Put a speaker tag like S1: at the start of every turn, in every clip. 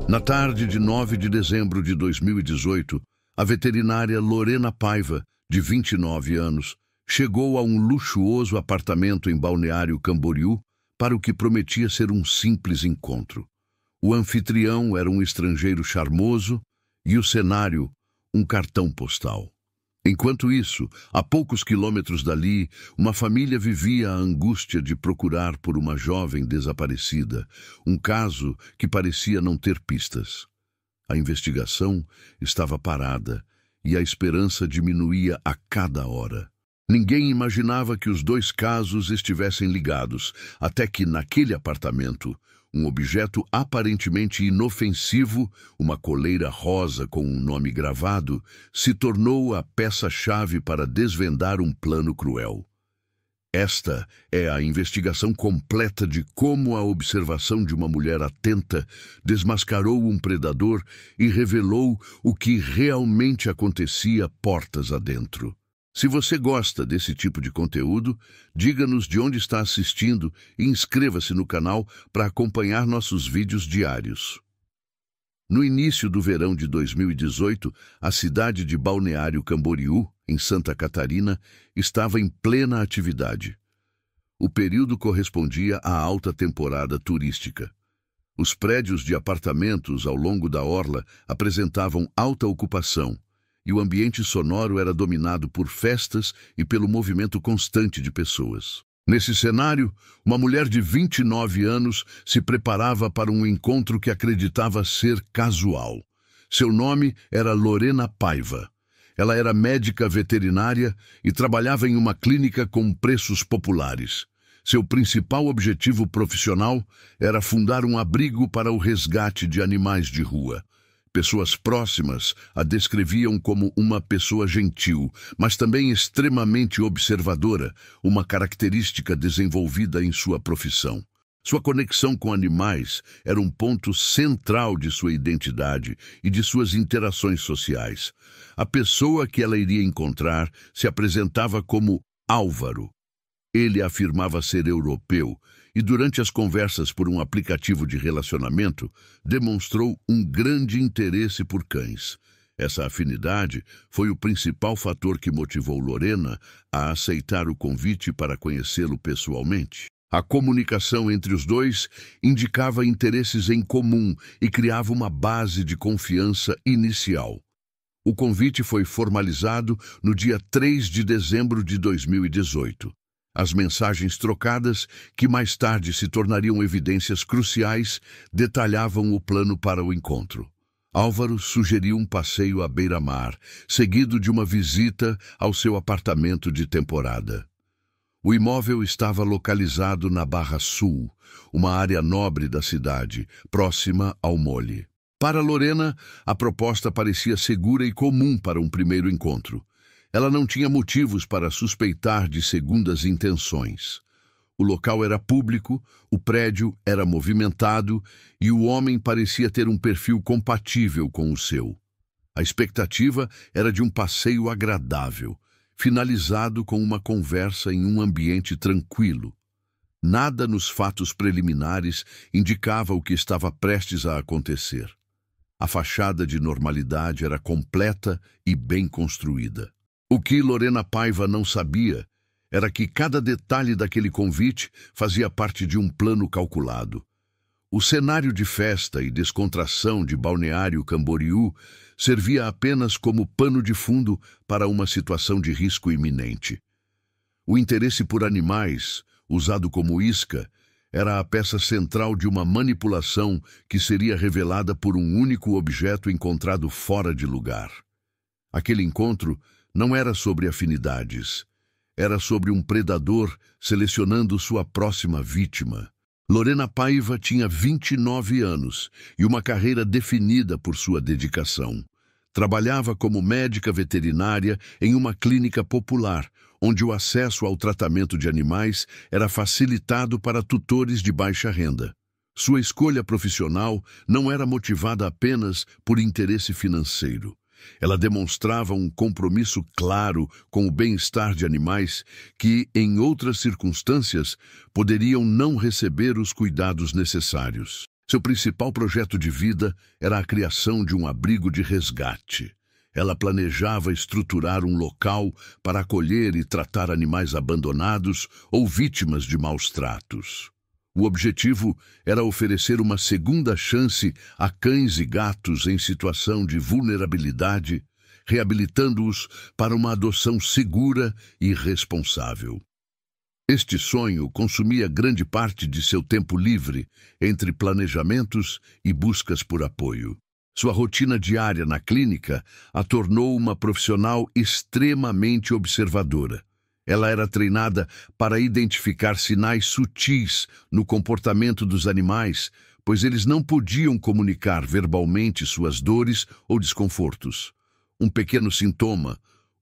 S1: Na tarde de 9 de dezembro de 2018, a veterinária Lorena Paiva, de 29 anos, chegou a um luxuoso apartamento em Balneário Camboriú para o que prometia ser um simples encontro. O anfitrião era um estrangeiro charmoso e o cenário, um cartão postal. Enquanto isso, a poucos quilômetros dali, uma família vivia a angústia de procurar por uma jovem desaparecida, um caso que parecia não ter pistas. A investigação estava parada e a esperança diminuía a cada hora. Ninguém imaginava que os dois casos estivessem ligados, até que naquele apartamento, um objeto aparentemente inofensivo, uma coleira rosa com um nome gravado, se tornou a peça-chave para desvendar um plano cruel. Esta é a investigação completa de como a observação de uma mulher atenta desmascarou um predador e revelou o que realmente acontecia portas adentro. Se você gosta desse tipo de conteúdo, diga-nos de onde está assistindo e inscreva-se no canal para acompanhar nossos vídeos diários. No início do verão de 2018, a cidade de Balneário Camboriú, em Santa Catarina, estava em plena atividade. O período correspondia à alta temporada turística. Os prédios de apartamentos ao longo da orla apresentavam alta ocupação, e o ambiente sonoro era dominado por festas e pelo movimento constante de pessoas. Nesse cenário, uma mulher de 29 anos se preparava para um encontro que acreditava ser casual. Seu nome era Lorena Paiva. Ela era médica veterinária e trabalhava em uma clínica com preços populares. Seu principal objetivo profissional era fundar um abrigo para o resgate de animais de rua. Pessoas próximas a descreviam como uma pessoa gentil, mas também extremamente observadora, uma característica desenvolvida em sua profissão. Sua conexão com animais era um ponto central de sua identidade e de suas interações sociais. A pessoa que ela iria encontrar se apresentava como Álvaro. Ele afirmava ser europeu e, durante as conversas por um aplicativo de relacionamento, demonstrou um grande interesse por cães. Essa afinidade foi o principal fator que motivou Lorena a aceitar o convite para conhecê-lo pessoalmente. A comunicação entre os dois indicava interesses em comum e criava uma base de confiança inicial. O convite foi formalizado no dia 3 de dezembro de 2018. As mensagens trocadas, que mais tarde se tornariam evidências cruciais, detalhavam o plano para o encontro. Álvaro sugeriu um passeio à beira-mar, seguido de uma visita ao seu apartamento de temporada. O imóvel estava localizado na Barra Sul, uma área nobre da cidade, próxima ao Mole. Para Lorena, a proposta parecia segura e comum para um primeiro encontro. Ela não tinha motivos para suspeitar de segundas intenções. O local era público, o prédio era movimentado e o homem parecia ter um perfil compatível com o seu. A expectativa era de um passeio agradável, finalizado com uma conversa em um ambiente tranquilo. Nada nos fatos preliminares indicava o que estava prestes a acontecer. A fachada de normalidade era completa e bem construída. O que Lorena Paiva não sabia era que cada detalhe daquele convite fazia parte de um plano calculado. O cenário de festa e descontração de Balneário Camboriú servia apenas como pano de fundo para uma situação de risco iminente. O interesse por animais, usado como isca, era a peça central de uma manipulação que seria revelada por um único objeto encontrado fora de lugar. Aquele encontro não era sobre afinidades. Era sobre um predador selecionando sua próxima vítima. Lorena Paiva tinha 29 anos e uma carreira definida por sua dedicação. Trabalhava como médica veterinária em uma clínica popular, onde o acesso ao tratamento de animais era facilitado para tutores de baixa renda. Sua escolha profissional não era motivada apenas por interesse financeiro. Ela demonstrava um compromisso claro com o bem-estar de animais que, em outras circunstâncias, poderiam não receber os cuidados necessários. Seu principal projeto de vida era a criação de um abrigo de resgate. Ela planejava estruturar um local para acolher e tratar animais abandonados ou vítimas de maus tratos. O objetivo era oferecer uma segunda chance a cães e gatos em situação de vulnerabilidade, reabilitando-os para uma adoção segura e responsável. Este sonho consumia grande parte de seu tempo livre entre planejamentos e buscas por apoio. Sua rotina diária na clínica a tornou uma profissional extremamente observadora. Ela era treinada para identificar sinais sutis no comportamento dos animais, pois eles não podiam comunicar verbalmente suas dores ou desconfortos. Um pequeno sintoma,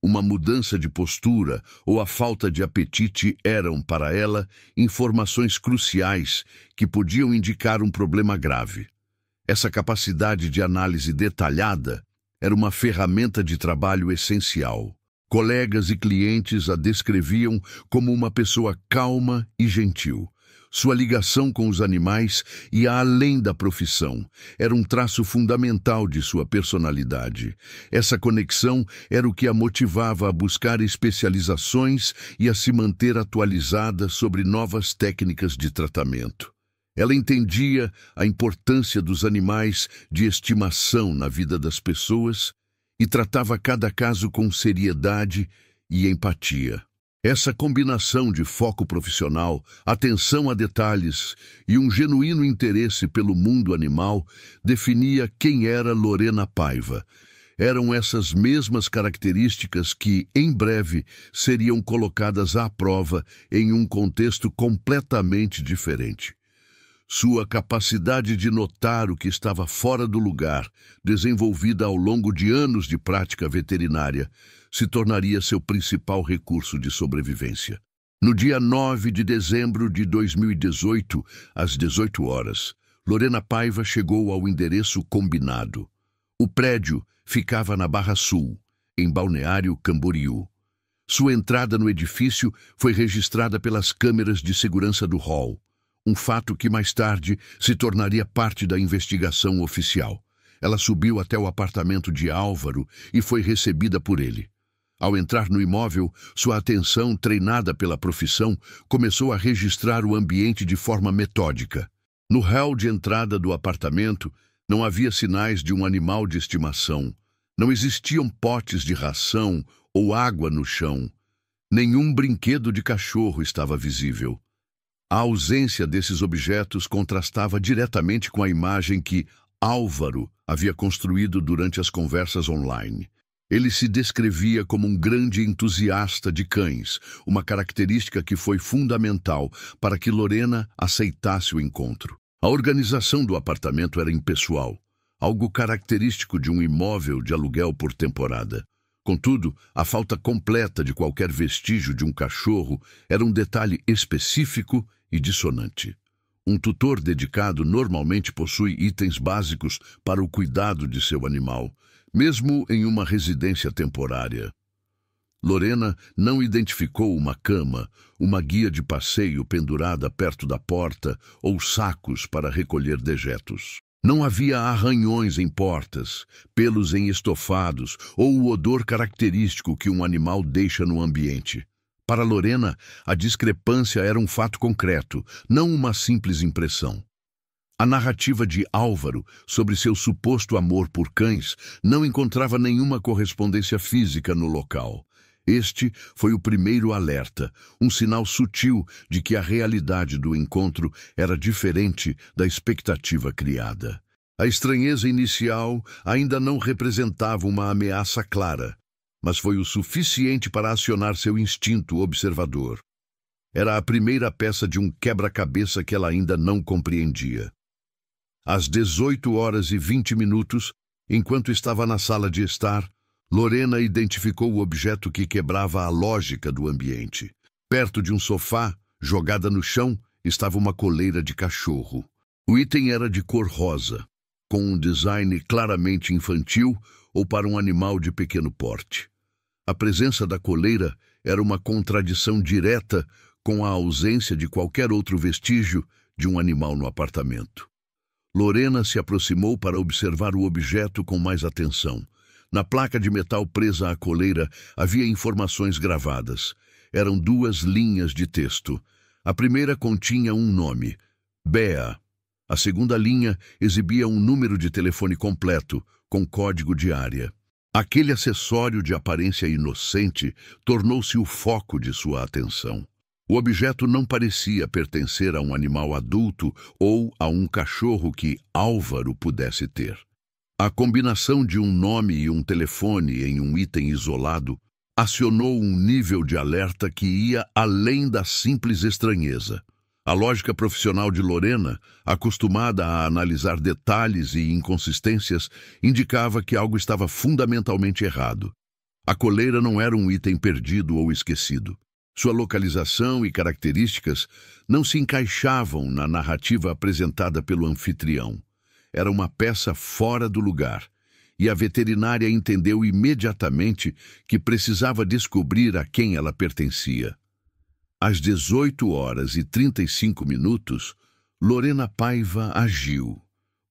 S1: uma mudança de postura ou a falta de apetite eram, para ela, informações cruciais que podiam indicar um problema grave. Essa capacidade de análise detalhada era uma ferramenta de trabalho essencial. Colegas e clientes a descreviam como uma pessoa calma e gentil. Sua ligação com os animais ia além da profissão. Era um traço fundamental de sua personalidade. Essa conexão era o que a motivava a buscar especializações e a se manter atualizada sobre novas técnicas de tratamento. Ela entendia a importância dos animais de estimação na vida das pessoas e tratava cada caso com seriedade e empatia. Essa combinação de foco profissional, atenção a detalhes e um genuíno interesse pelo mundo animal definia quem era Lorena Paiva. Eram essas mesmas características que, em breve, seriam colocadas à prova em um contexto completamente diferente. Sua capacidade de notar o que estava fora do lugar, desenvolvida ao longo de anos de prática veterinária, se tornaria seu principal recurso de sobrevivência. No dia 9 de dezembro de 2018, às 18 horas, Lorena Paiva chegou ao endereço combinado. O prédio ficava na Barra Sul, em Balneário Camboriú. Sua entrada no edifício foi registrada pelas câmeras de segurança do hall. Um fato que mais tarde se tornaria parte da investigação oficial. Ela subiu até o apartamento de Álvaro e foi recebida por ele. Ao entrar no imóvel, sua atenção, treinada pela profissão, começou a registrar o ambiente de forma metódica. No hall de entrada do apartamento, não havia sinais de um animal de estimação. Não existiam potes de ração ou água no chão. Nenhum brinquedo de cachorro estava visível. A ausência desses objetos contrastava diretamente com a imagem que Álvaro havia construído durante as conversas online. Ele se descrevia como um grande entusiasta de cães, uma característica que foi fundamental para que Lorena aceitasse o encontro. A organização do apartamento era impessoal, algo característico de um imóvel de aluguel por temporada. Contudo, a falta completa de qualquer vestígio de um cachorro era um detalhe específico e dissonante. Um tutor dedicado normalmente possui itens básicos para o cuidado de seu animal, mesmo em uma residência temporária. Lorena não identificou uma cama, uma guia de passeio pendurada perto da porta ou sacos para recolher dejetos. Não havia arranhões em portas, pelos em estofados ou o odor característico que um animal deixa no ambiente. Para Lorena, a discrepância era um fato concreto, não uma simples impressão. A narrativa de Álvaro sobre seu suposto amor por cães não encontrava nenhuma correspondência física no local. Este foi o primeiro alerta, um sinal sutil de que a realidade do encontro era diferente da expectativa criada. A estranheza inicial ainda não representava uma ameaça clara, mas foi o suficiente para acionar seu instinto observador. Era a primeira peça de um quebra-cabeça que ela ainda não compreendia. Às 18h20, enquanto estava na sala de estar, Lorena identificou o objeto que quebrava a lógica do ambiente. Perto de um sofá, jogada no chão, estava uma coleira de cachorro. O item era de cor rosa, com um design claramente infantil ou para um animal de pequeno porte. A presença da coleira era uma contradição direta com a ausência de qualquer outro vestígio de um animal no apartamento. Lorena se aproximou para observar o objeto com mais atenção. Na placa de metal presa à coleira havia informações gravadas. Eram 2 linhas de texto. A primeira continha um nome, Bea. A segunda linha exibia um número de telefone completo, com código de área. Aquele acessório de aparência inocente tornou-se o foco de sua atenção. O objeto não parecia pertencer a um animal adulto ou a um cachorro que Álvaro pudesse ter. A combinação de um nome e um telefone em um item isolado acionou um nível de alerta que ia além da simples estranheza. A lógica profissional de Lorena, acostumada a analisar detalhes e inconsistências, indicava que algo estava fundamentalmente errado. A coleira não era um item perdido ou esquecido. Sua localização e características não se encaixavam na narrativa apresentada pelo anfitrião. Era uma peça fora do lugar, e a veterinária entendeu imediatamente que precisava descobrir a quem ela pertencia. Às 18h35, Lorena Paiva agiu.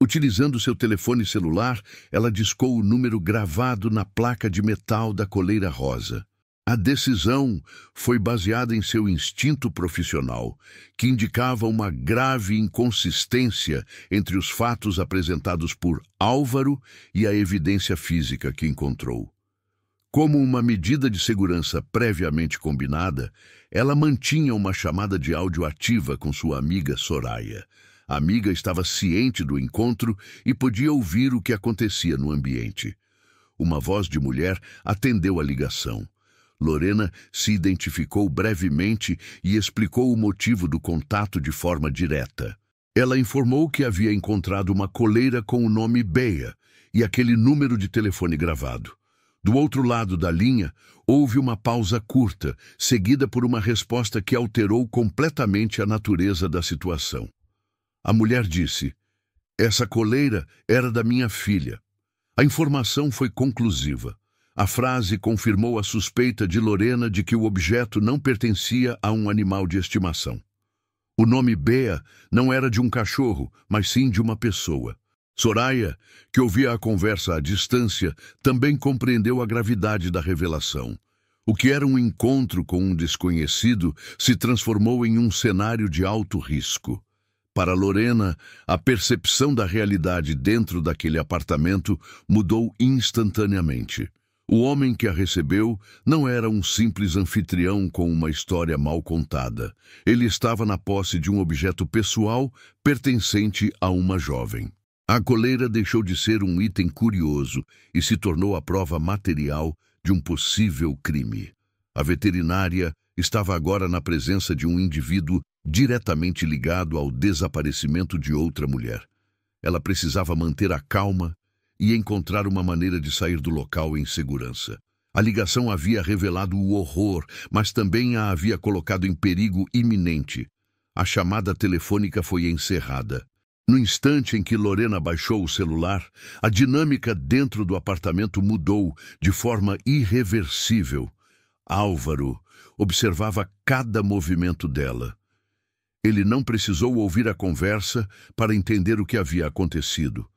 S1: Utilizando seu telefone celular, ela discou o número gravado na placa de metal da coleira rosa. A decisão foi baseada em seu instinto profissional, que indicava uma grave inconsistência entre os fatos apresentados por Álvaro e a evidência física que encontrou. Como uma medida de segurança previamente combinada, ela mantinha uma chamada de áudio ativa com sua amiga Soraya. A amiga estava ciente do encontro e podia ouvir o que acontecia no ambiente. Uma voz de mulher atendeu a ligação. Lorena se identificou brevemente e explicou o motivo do contato de forma direta. Ela informou que havia encontrado uma coleira com o nome Bea e aquele número de telefone gravado. Do outro lado da linha, houve uma pausa curta, seguida por uma resposta que alterou completamente a natureza da situação. A mulher disse: "Essa coleira era da minha filha." A informação foi conclusiva. A frase confirmou a suspeita de Lorena de que o objeto não pertencia a um animal de estimação. O nome Bea não era de um cachorro, mas sim de uma pessoa. Soraya, que ouvia a conversa à distância, também compreendeu a gravidade da revelação. O que era um encontro com um desconhecido se transformou em um cenário de alto risco. Para Lorena, a percepção da realidade dentro daquele apartamento mudou instantaneamente. O homem que a recebeu não era um simples anfitrião com uma história mal contada. Ele estava na posse de um objeto pessoal pertencente a uma jovem. A coleira deixou de ser um item curioso e se tornou a prova material de um possível crime. A veterinária estava agora na presença de um indivíduo diretamente ligado ao desaparecimento de outra mulher. Ela precisava manter a calma e encontrar uma maneira de sair do local em segurança. A ligação havia revelado o horror, mas também a havia colocado em perigo iminente. A chamada telefônica foi encerrada. No instante em que Lorena baixou o celular, a dinâmica dentro do apartamento mudou de forma irreversível. Álvaro observava cada movimento dela. Ele não precisou ouvir a conversa para entender o que havia acontecido.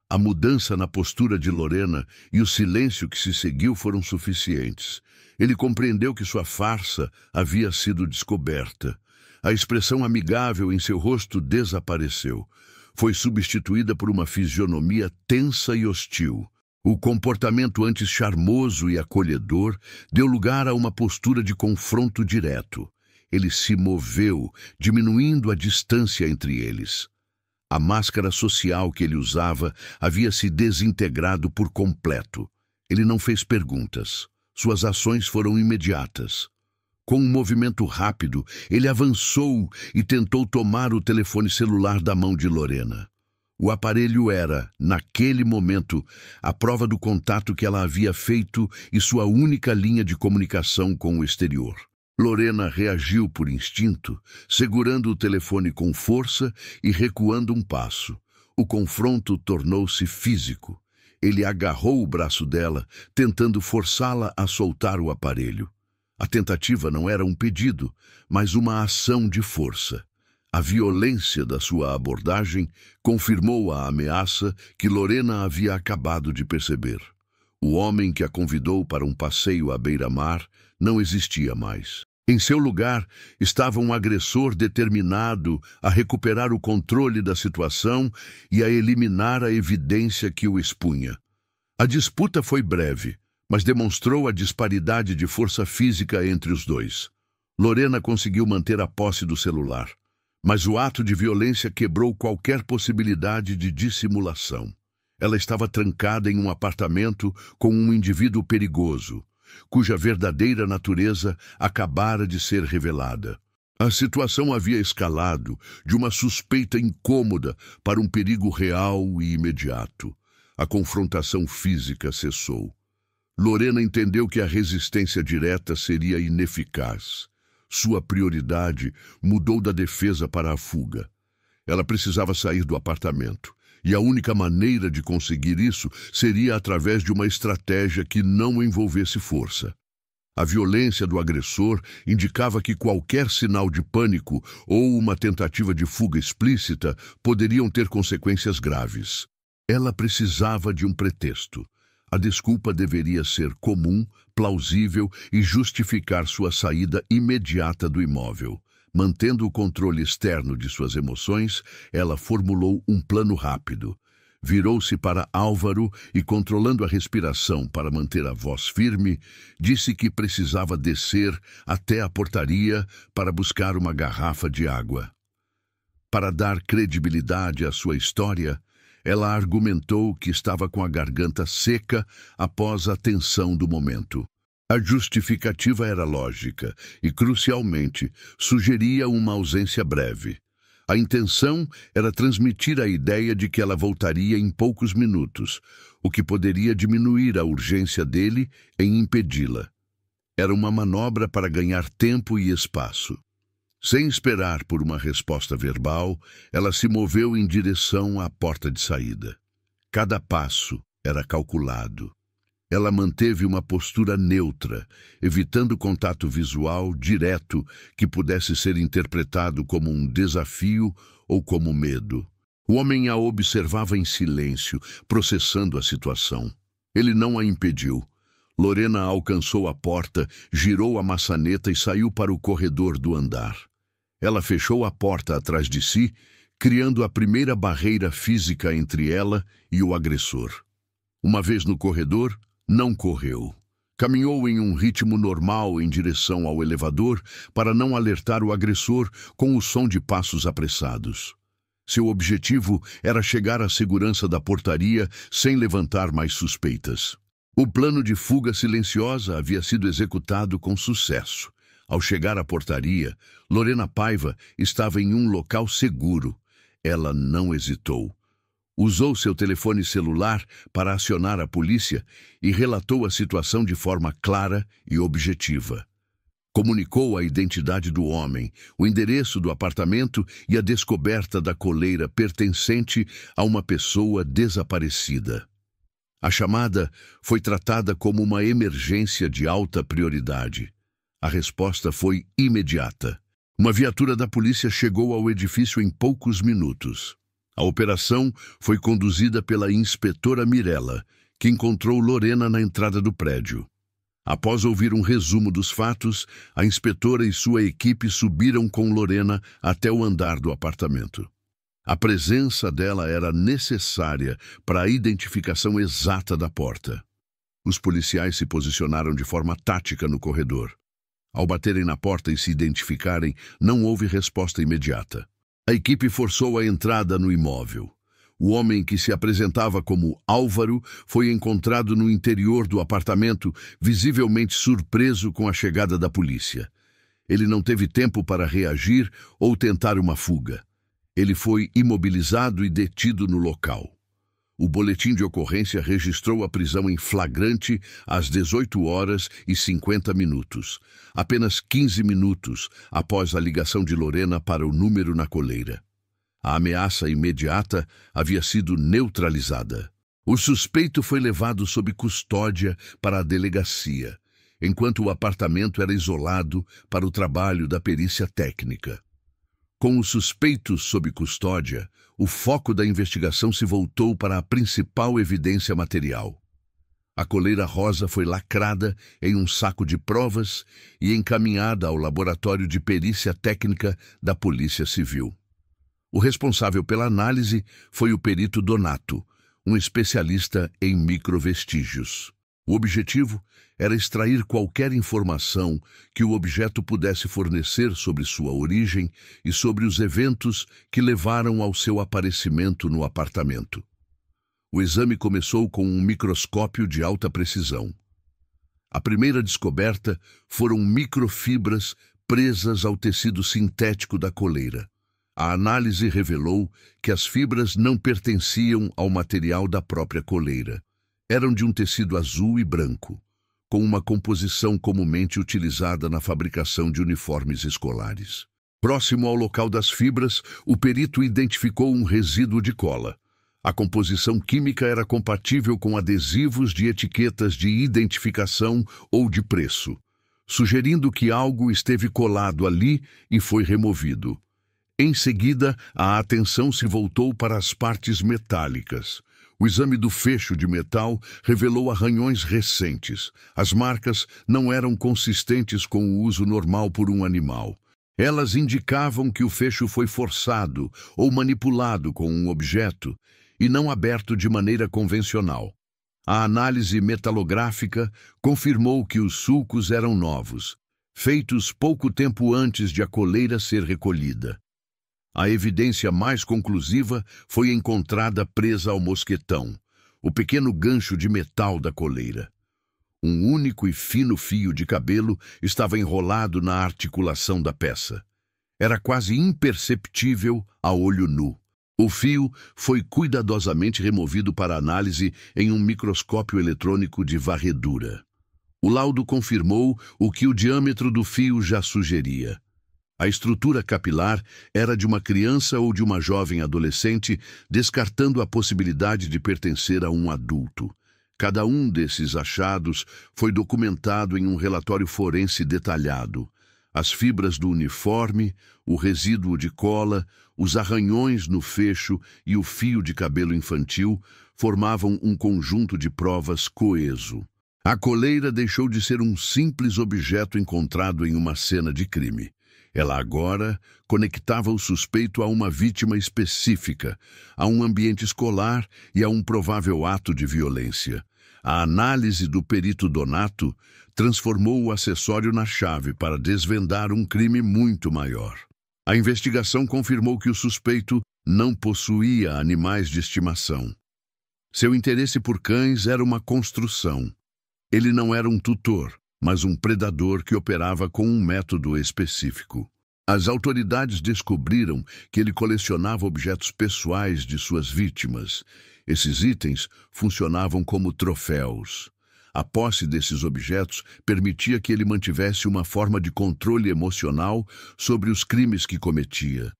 S1: A mudança na postura de Lorena e o silêncio que se seguiu foram suficientes. Ele compreendeu que sua farsa havia sido descoberta. A expressão amigável em seu rosto desapareceu. Foi substituída por uma fisionomia tensa e hostil. O comportamento antes charmoso e acolhedor deu lugar a uma postura de confronto direto. Ele se moveu, diminuindo a distância entre eles. A máscara social que ele usava havia se desintegrado por completo. Ele não fez perguntas. Suas ações foram imediatas. Com um movimento rápido, ele avançou e tentou tomar o telefone celular da mão de Lorena. O aparelho era, naquele momento, a prova do contato que ela havia feito e sua única linha de comunicação com o exterior. Lorena reagiu por instinto, segurando o telefone com força e recuando um passo. O confronto tornou-se físico. Ele agarrou o braço dela, tentando forçá-la a soltar o aparelho. A tentativa não era um pedido, mas uma ação de força. A violência da sua abordagem confirmou a ameaça que Lorena havia acabado de perceber. O homem que a convidou para um passeio à beira-mar não existia mais. Em seu lugar estava um agressor determinado a recuperar o controle da situação e a eliminar a evidência que o expunha. A disputa foi breve, mas demonstrou a disparidade de força física entre os dois. Lorena conseguiu manter a posse do celular, mas o ato de violência quebrou qualquer possibilidade de dissimulação. Ela estava trancada em um apartamento com um indivíduo perigoso, cuja verdadeira natureza acabara de ser revelada. A situação havia escalado de uma suspeita incômoda para um perigo real e imediato. A confrontação física cessou. Lorena entendeu que a resistência direta seria ineficaz. Sua prioridade mudou da defesa para a fuga. Ela precisava sair do apartamento, e a única maneira de conseguir isso seria através de uma estratégia que não envolvesse força. A violência do agressor indicava que qualquer sinal de pânico ou uma tentativa de fuga explícita poderiam ter consequências graves. Ela precisava de um pretexto. A desculpa deveria ser comum, plausível e justificar sua saída imediata do imóvel. Mantendo o controle externo de suas emoções, ela formulou um plano rápido. Virou-se para Álvaro e, controlando a respiração para manter a voz firme, disse que precisava descer até a portaria para buscar uma garrafa de água. Para dar credibilidade à sua história, ela argumentou que estava com a garganta seca após a tensão do momento. A justificativa era lógica e, crucialmente, sugeria uma ausência breve. A intenção era transmitir a ideia de que ela voltaria em poucos minutos, o que poderia diminuir a urgência dele em impedi-la. Era uma manobra para ganhar tempo e espaço. Sem esperar por uma resposta verbal, ela se moveu em direção à porta de saída. Cada passo era calculado. Ela manteve uma postura neutra, evitando contato visual direto que pudesse ser interpretado como um desafio ou como medo. O homem a observava em silêncio, processando a situação. Ele não a impediu. Lorena alcançou a porta, girou a maçaneta e saiu para o corredor do andar. Ela fechou a porta atrás de si, criando a primeira barreira física entre ela e o agressor. Uma vez no corredor, não correu. Caminhou em um ritmo normal em direção ao elevador para não alertar o agressor com o som de passos apressados. Seu objetivo era chegar à segurança da portaria sem levantar mais suspeitas. O plano de fuga silenciosa havia sido executado com sucesso. Ao chegar à portaria, Lorena Paiva estava em um local seguro. Ela não hesitou. Usou seu telefone celular para acionar a polícia e relatou a situação de forma clara e objetiva. Comunicou a identidade do homem, o endereço do apartamento e a descoberta da coleira pertencente a uma pessoa desaparecida. A chamada foi tratada como uma emergência de alta prioridade. A resposta foi imediata. Uma viatura da polícia chegou ao edifício em poucos minutos. A operação foi conduzida pela inspetora Mirella, que encontrou Lorena na entrada do prédio. Após ouvir um resumo dos fatos, a inspetora e sua equipe subiram com Lorena até o andar do apartamento. A presença dela era necessária para a identificação exata da porta. Os policiais se posicionaram de forma tática no corredor. Ao baterem na porta e se identificarem, não houve resposta imediata. A equipe forçou a entrada no imóvel. O homem que se apresentava como Álvaro foi encontrado no interior do apartamento, visivelmente surpreso com a chegada da polícia. Ele não teve tempo para reagir ou tentar uma fuga. Ele foi imobilizado e detido no local. O boletim de ocorrência registrou a prisão em flagrante às 18h50, apenas 15 minutos após a ligação de Lorena para o número na coleira. A ameaça imediata havia sido neutralizada. O suspeito foi levado sob custódia para a delegacia, enquanto o apartamento era isolado para o trabalho da perícia técnica. Com os suspeitos sob custódia, o foco da investigação se voltou para a principal evidência material. A coleira rosa foi lacrada em um saco de provas e encaminhada ao laboratório de perícia técnica da Polícia Civil. O responsável pela análise foi o perito Donato, um especialista em microvestígios. O objetivo era extrair qualquer informação que o objeto pudesse fornecer sobre sua origem e sobre os eventos que levaram ao seu aparecimento no apartamento. O exame começou com um microscópio de alta precisão. A primeira descoberta foram microfibras presas ao tecido sintético da coleira. A análise revelou que as fibras não pertenciam ao material da própria coleira. Eram de um tecido azul e branco, com uma composição comumente utilizada na fabricação de uniformes escolares. Próximo ao local das fibras, o perito identificou um resíduo de cola. A composição química era compatível com adesivos de etiquetas de identificação ou de preço, sugerindo que algo esteve colado ali e foi removido. Em seguida, a atenção se voltou para as partes metálicas. O exame do fecho de metal revelou arranhões recentes. As marcas não eram consistentes com o uso normal por um animal. Elas indicavam que o fecho foi forçado ou manipulado com um objeto e não aberto de maneira convencional. A análise metalográfica confirmou que os sulcos eram novos, feitos pouco tempo antes de a coleira ser recolhida. A evidência mais conclusiva foi encontrada presa ao mosquetão, o pequeno gancho de metal da coleira. Um único e fino fio de cabelo estava enrolado na articulação da peça. Era quase imperceptível a olho nu. O fio foi cuidadosamente removido para análise em um microscópio eletrônico de varredura. O laudo confirmou o que o diâmetro do fio já sugeria. A estrutura capilar era de uma criança ou de uma jovem adolescente, descartando a possibilidade de pertencer a um adulto. Cada um desses achados foi documentado em um relatório forense detalhado. As fibras do uniforme, o resíduo de cola, os arranhões no fecho e o fio de cabelo infantil formavam um conjunto de provas coeso. A coleira deixou de ser um simples objeto encontrado em uma cena de crime. Ela agora conectava o suspeito a uma vítima específica, a um ambiente escolar e a um provável ato de violência. A análise do perito Donato transformou o acessório na chave para desvendar um crime muito maior. A investigação confirmou que o suspeito não possuía animais de estimação. Seu interesse por cães era uma construção. Ele não era um tutor, mas um predador que operava com um método específico. As autoridades descobriram que ele colecionava objetos pessoais de suas vítimas. Esses itens funcionavam como troféus. A posse desses objetos permitia que ele mantivesse uma forma de controle emocional sobre os crimes que cometia.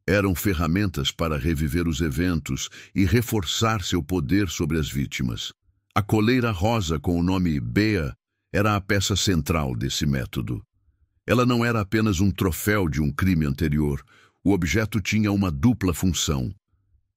S1: Eram ferramentas para reviver os eventos e reforçar seu poder sobre as vítimas. A coleira rosa com o nome Bea era a peça central desse método. Ela não era apenas um troféu de um crime anterior. O objeto tinha uma dupla função.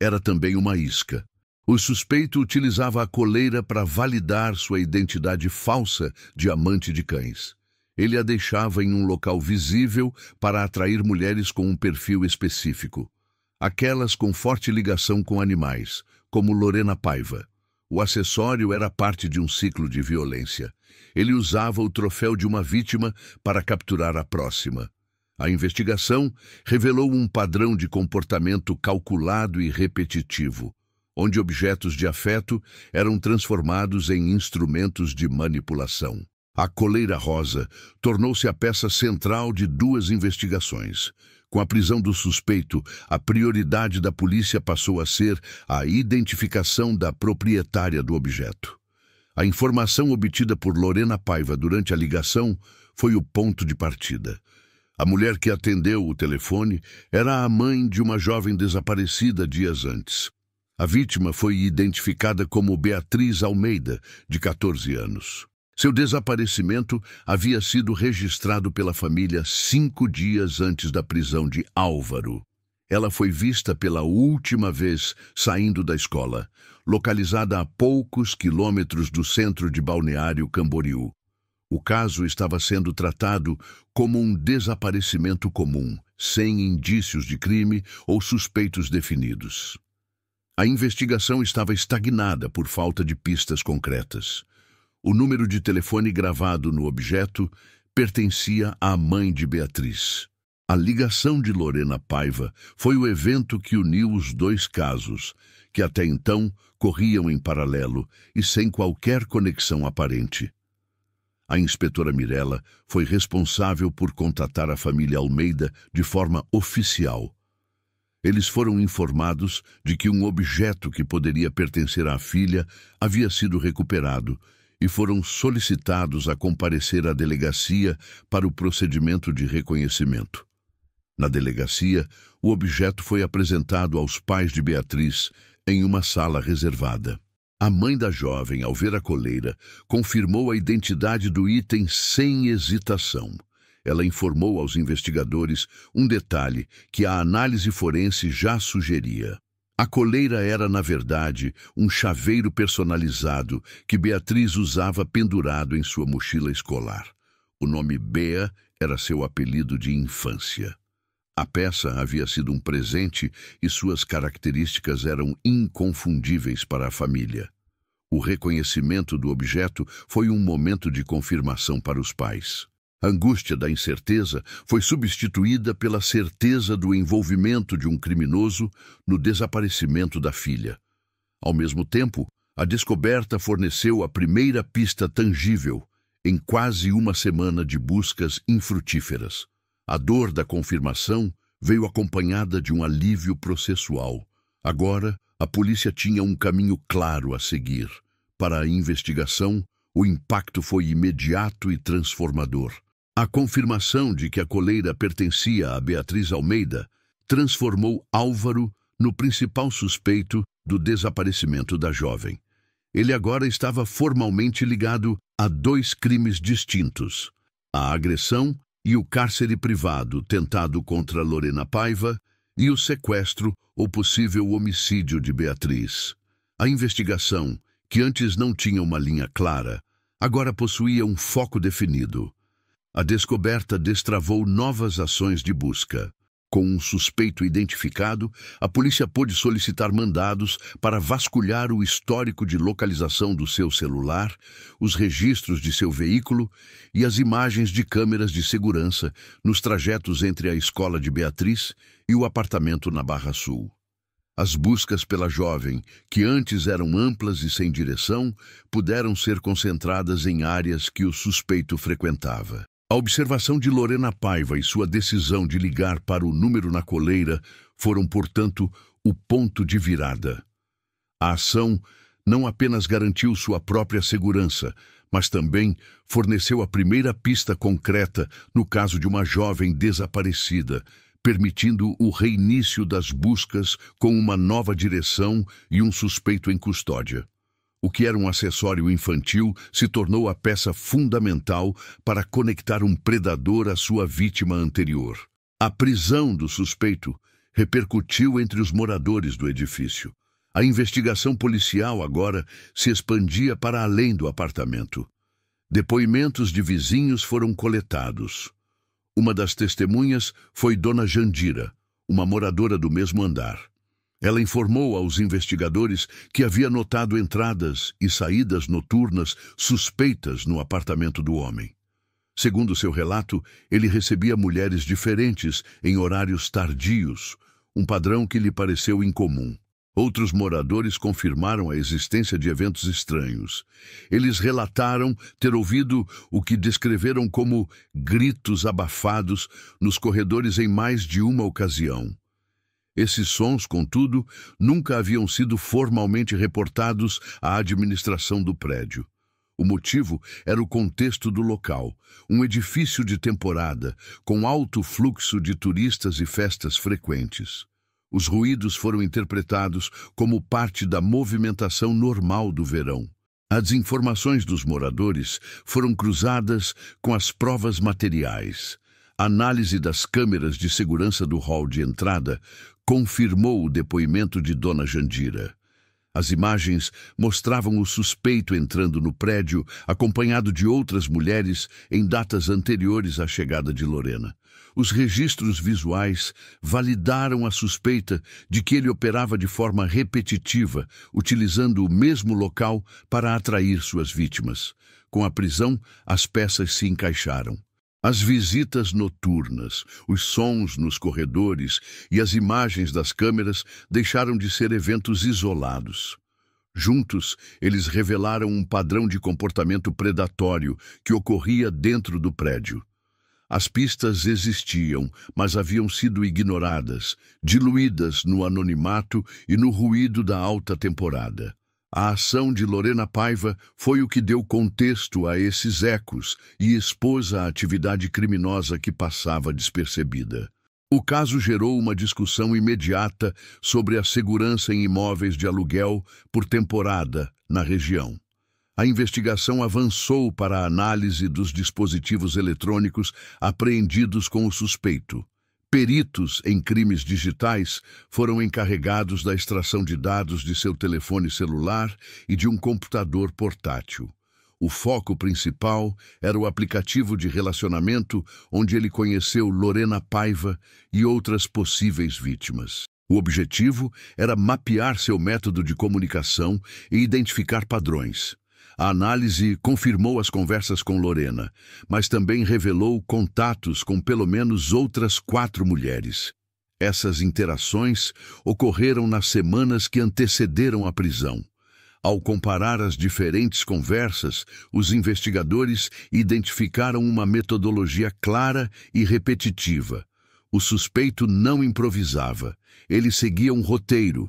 S1: Era também uma isca. O suspeito utilizava a coleira para validar sua identidade falsa de amante de cães. Ele a deixava em um local visível para atrair mulheres com um perfil específico. Aquelas com forte ligação com animais, como Lorena Paiva. O acessório era parte de um ciclo de violência. Ele usava o troféu de uma vítima para capturar a próxima. A investigação revelou um padrão de comportamento calculado e repetitivo, onde objetos de afeto eram transformados em instrumentos de manipulação. A coleira rosa tornou-se a peça central de duas investigações. Com a prisão do suspeito, a prioridade da polícia passou a ser a identificação da proprietária do objeto. A informação obtida por Lorena Paiva durante a ligação foi o ponto de partida. A mulher que atendeu o telefone era a mãe de uma jovem desaparecida dias antes. A vítima foi identificada como Beatriz Almeida, de 14 anos. Seu desaparecimento havia sido registrado pela família 5 dias antes da prisão de Álvaro. Ela foi vista pela última vez saindo da escola, localizada a poucos quilômetros do centro de Balneário Camboriú. O caso estava sendo tratado como um desaparecimento comum, sem indícios de crime ou suspeitos definidos. A investigação estava estagnada por falta de pistas concretas. O número de telefone gravado no objeto pertencia à mãe de Beatriz. A ligação de Lorena Paiva foi o evento que uniu os dois casos, que até então corriam em paralelo e sem qualquer conexão aparente. A inspetora Mirella foi responsável por contatar a família Almeida de forma oficial. Eles foram informados de que um objeto que poderia pertencer à filha havia sido recuperado e foram solicitados a comparecer à delegacia para o procedimento de reconhecimento. Na delegacia, o objeto foi apresentado aos pais de Beatriz em uma sala reservada. A mãe da jovem, ao ver a coleira, confirmou a identidade do item sem hesitação. Ela informou aos investigadores um detalhe que a análise forense já sugeria. A coleira era, na verdade, um chaveiro personalizado que Beatriz usava pendurado em sua mochila escolar. O nome Bea era seu apelido de infância. A peça havia sido um presente e suas características eram inconfundíveis para a família. O reconhecimento do objeto foi um momento de confirmação para os pais. A angústia da incerteza foi substituída pela certeza do envolvimento de um criminoso no desaparecimento da filha. Ao mesmo tempo, a descoberta forneceu a primeira pista tangível em quase uma semana de buscas infrutíferas. A dor da confirmação veio acompanhada de um alívio processual. Agora, a polícia tinha um caminho claro a seguir. Para a investigação, o impacto foi imediato e transformador. A confirmação de que a coleira pertencia a Beatriz Almeida transformou Álvaro no principal suspeito do desaparecimento da jovem. Ele agora estava formalmente ligado a 2 crimes distintos: a agressão e o cárcere privado tentado contra Lorena Paiva e o sequestro ou possível homicídio de Beatriz. A investigação, que antes não tinha uma linha clara, agora possuía um foco definido. A descoberta destravou novas ações de busca. Com um suspeito identificado, a polícia pôde solicitar mandados para vasculhar o histórico de localização do seu celular, os registros de seu veículo e as imagens de câmeras de segurança nos trajetos entre a escola de Beatriz e o apartamento na Barra Sul. As buscas pela jovem, que antes eram amplas e sem direção, puderam ser concentradas em áreas que o suspeito frequentava. A observação de Lorena Paiva e sua decisão de ligar para o número na coleira foram, portanto, o ponto de virada. A ação não apenas garantiu sua própria segurança, mas também forneceu a primeira pista concreta no caso de uma jovem desaparecida, permitindo o reinício das buscas com uma nova direção e um suspeito em custódia. O que era um acessório infantil se tornou a peça fundamental para conectar um predador à sua vítima anterior. A prisão do suspeito repercutiu entre os moradores do edifício. A investigação policial agora se expandia para além do apartamento. Depoimentos de vizinhos foram coletados. Uma das testemunhas foi Dona Jandira, uma moradora do mesmo andar. Ela informou aos investigadores que havia notado entradas e saídas noturnas suspeitas no apartamento do homem. Segundo seu relato, ele recebia mulheres diferentes em horários tardios, um padrão que lhe pareceu incomum. Outros moradores confirmaram a existência de eventos estranhos. Eles relataram ter ouvido o que descreveram como gritos abafados nos corredores em mais de uma ocasião. Esses sons, contudo, nunca haviam sido formalmente reportados à administração do prédio. O motivo era o contexto do local, um edifício de temporada, com alto fluxo de turistas e festas frequentes. Os ruídos foram interpretados como parte da movimentação normal do verão. As informações dos moradores foram cruzadas com as provas materiais. A análise das câmeras de segurança do hall de entrada confirmou o depoimento de Dona Jandira. As imagens mostravam o suspeito entrando no prédio, acompanhado de outras mulheres em datas anteriores à chegada de Lorena. Os registros visuais validaram a suspeita de que ele operava de forma repetitiva, utilizando o mesmo local para atrair suas vítimas. Com a prisão, as peças se encaixaram. As visitas noturnas, os sons nos corredores e as imagens das câmeras deixaram de ser eventos isolados. Juntos, eles revelaram um padrão de comportamento predatório que ocorria dentro do prédio. As pistas existiam, mas haviam sido ignoradas, diluídas no anonimato e no ruído da alta temporada. A ação de Lorena Paiva foi o que deu contexto a esses ecos e expôs a atividade criminosa que passava despercebida. O caso gerou uma discussão imediata sobre a segurança em imóveis de aluguel por temporada na região. A investigação avançou para a análise dos dispositivos eletrônicos apreendidos com o suspeito. Peritos em crimes digitais foram encarregados da extração de dados de seu telefone celular e de um computador portátil. O foco principal era o aplicativo de relacionamento onde ele conheceu Lorena Paiva e outras possíveis vítimas. O objetivo era mapear seu método de comunicação e identificar padrões. A análise confirmou as conversas com Lorena, mas também revelou contatos com pelo menos outras 4 mulheres. Essas interações ocorreram nas semanas que antecederam a prisão. Ao comparar as diferentes conversas, os investigadores identificaram uma metodologia clara e repetitiva. O suspeito não improvisava, ele seguia um roteiro.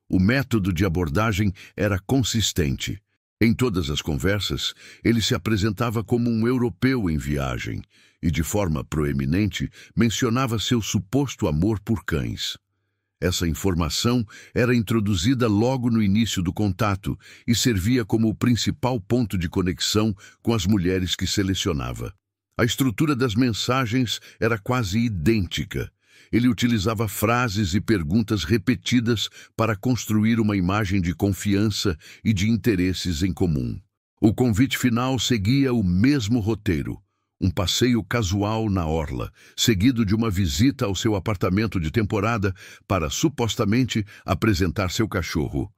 S1: O método de abordagem era consistente. Em todas as conversas, ele se apresentava como um europeu em viagem e, de forma proeminente, mencionava seu suposto amor por cães. Essa informação era introduzida logo no início do contato e servia como o principal ponto de conexão com as mulheres que selecionava. A estrutura das mensagens era quase idêntica. Ele utilizava frases e perguntas repetidas para construir uma imagem de confiança e de interesses em comum. O convite final seguia o mesmo roteiro: um passeio casual na orla, seguido de uma visita ao seu apartamento de temporada para supostamente apresentar seu cachorro.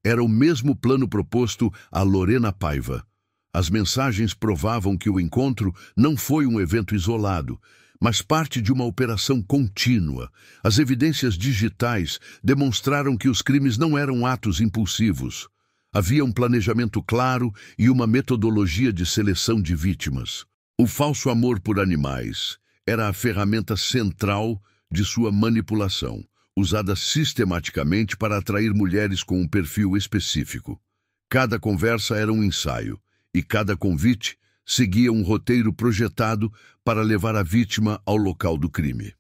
S1: Era o mesmo plano proposto a Lorena Paiva. As mensagens provavam que o encontro não foi um evento isolado, mas parte de uma operação contínua. As evidências digitais demonstraram que os crimes não eram atos impulsivos. Havia um planejamento claro e uma metodologia de seleção de vítimas. O falso amor por animais era a ferramenta central de sua manipulação, usada sistematicamente para atrair mulheres com um perfil específico. Cada conversa era um ensaio, e cada convite seguia um roteiro projetado para levar a vítima ao local do crime.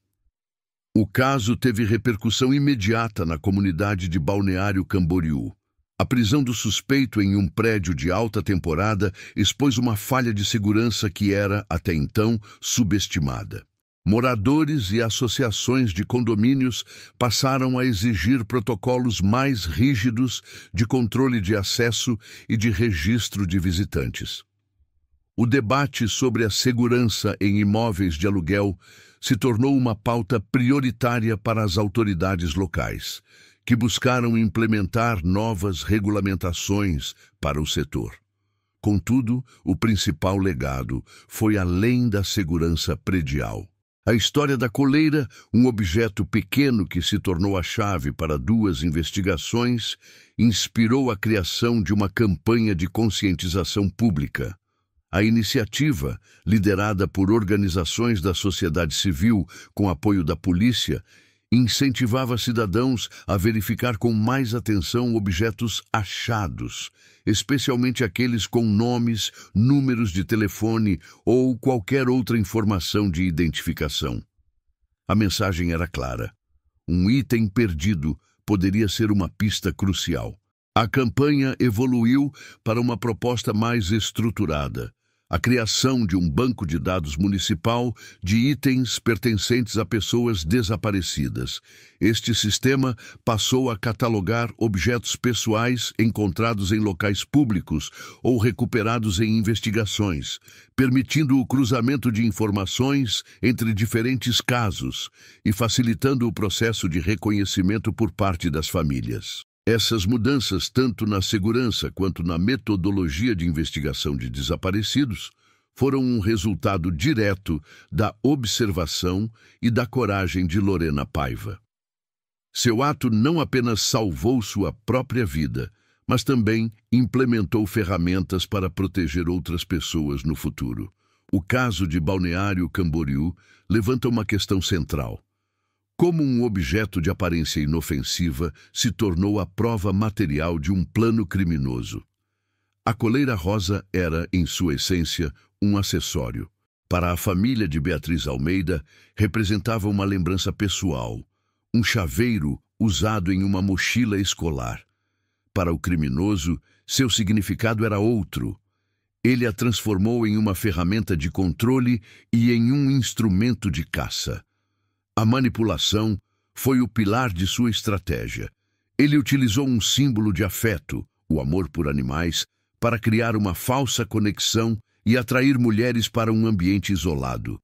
S1: O caso teve repercussão imediata na comunidade de Balneário Camboriú. A prisão do suspeito em um prédio de alta temporada expôs uma falha de segurança que era, até então, subestimada. Moradores e associações de condomínios passaram a exigir protocolos mais rígidos de controle de acesso e de registro de visitantes. O debate sobre a segurança em imóveis de aluguel se tornou uma pauta prioritária para as autoridades locais, que buscaram implementar novas regulamentações para o setor. Contudo, o principal legado foi além da segurança predial. A história da coleira, um objeto pequeno que se tornou a chave para 2 investigações, inspirou a criação de uma campanha de conscientização pública. A iniciativa, liderada por organizações da sociedade civil com apoio da polícia, incentivava cidadãos a verificar com mais atenção objetos achados, especialmente aqueles com nomes, números de telefone ou qualquer outra informação de identificação. A mensagem era clara: um item perdido poderia ser uma pista crucial. A campanha evoluiu para uma proposta mais estruturada: a criação de um banco de dados municipal de itens pertencentes a pessoas desaparecidas. Este sistema passou a catalogar objetos pessoais encontrados em locais públicos ou recuperados em investigações, permitindo o cruzamento de informações entre diferentes casos e facilitando o processo de reconhecimento por parte das famílias. Essas mudanças, tanto na segurança quanto na metodologia de investigação de desaparecidos, foram um resultado direto da observação e da coragem de Lorena Paiva. Seu ato não apenas salvou sua própria vida, mas também implementou ferramentas para proteger outras pessoas no futuro. O caso de Balneário Camboriú levanta uma questão central: como um objeto de aparência inofensiva se tornou a prova material de um plano criminoso. A coleira rosa era, em sua essência, um acessório. Para a família de Beatriz Almeida, representava uma lembrança pessoal, um chaveiro usado em uma mochila escolar. Para o criminoso, seu significado era outro. Ele a transformou em uma ferramenta de controle e em um instrumento de caça. A manipulação foi o pilar de sua estratégia. Ele utilizou um símbolo de afeto, o amor por animais, para criar uma falsa conexão e atrair mulheres para um ambiente isolado.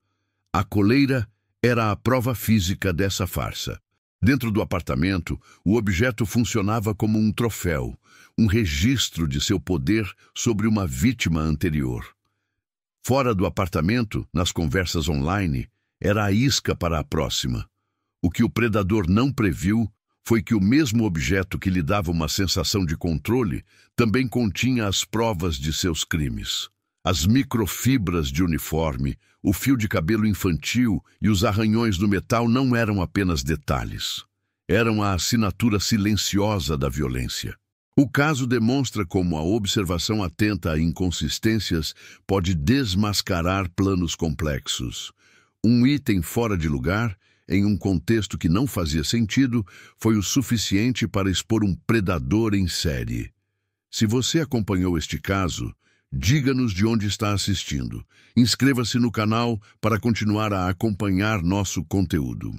S1: A coleira era a prova física dessa farsa. Dentro do apartamento, o objeto funcionava como um troféu, um registro de seu poder sobre uma vítima anterior. Fora do apartamento, nas conversas online, era a isca para a próxima. O que o predador não previu foi que o mesmo objeto que lhe dava uma sensação de controle também continha as provas de seus crimes. As microfibras de uniforme, o fio de cabelo infantil e os arranhões no metal não eram apenas detalhes. Eram a assinatura silenciosa da violência. O caso demonstra como a observação atenta a inconsistências pode desmascarar planos complexos. Um item fora de lugar, em um contexto que não fazia sentido, foi o suficiente para expor um predador em série. Se você acompanhou este caso, diga-nos de onde está assistindo. Inscreva-se no canal para continuar a acompanhar nosso conteúdo.